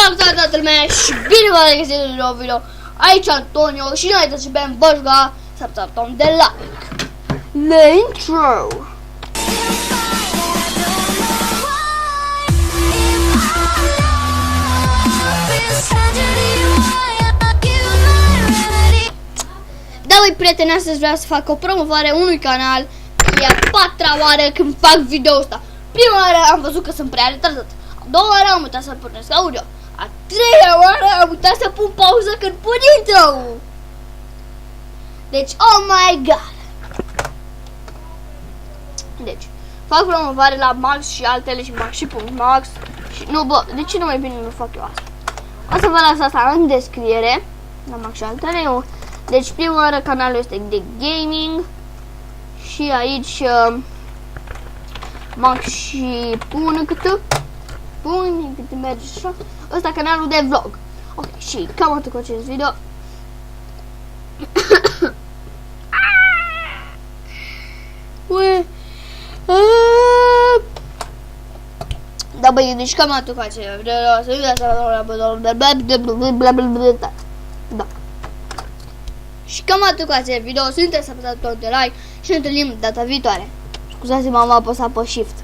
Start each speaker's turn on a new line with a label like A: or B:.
A: Salutare toată lumea și bine v-am regăsit în nou video. Aici Antonio și noi să bem bășga să apăsăm de like. La intro. Da, voi prieteni, astăzi vreau să fac o promovare unui canal. E a patra oară când fac video ăsta. Prima oară am văzut că sunt prea retardat. A doua oară am uitat să pornesc audio. A treia oară am uitat să pun pauză când pun intro. Deci, oh my god. Deci, fac promovare la Max și altele și Max și .max. Și nu, bă, de ce nu mai bine nu fac eu asta? O să vă las asta în descriere. La Max și altele. Deci, prima oară canalul este de gaming. Și aici Max și pun cât merge așa. Ăsta canalul de vlog. Ok, și cam atât cu acest video. Da, băi, deci cam atât cu acest video. Da. Și cam atât cu acest video. Sunteți să apăsați tot de like și ne întâlnim data viitoare. Scuzați-mă, am apăsat pe shift.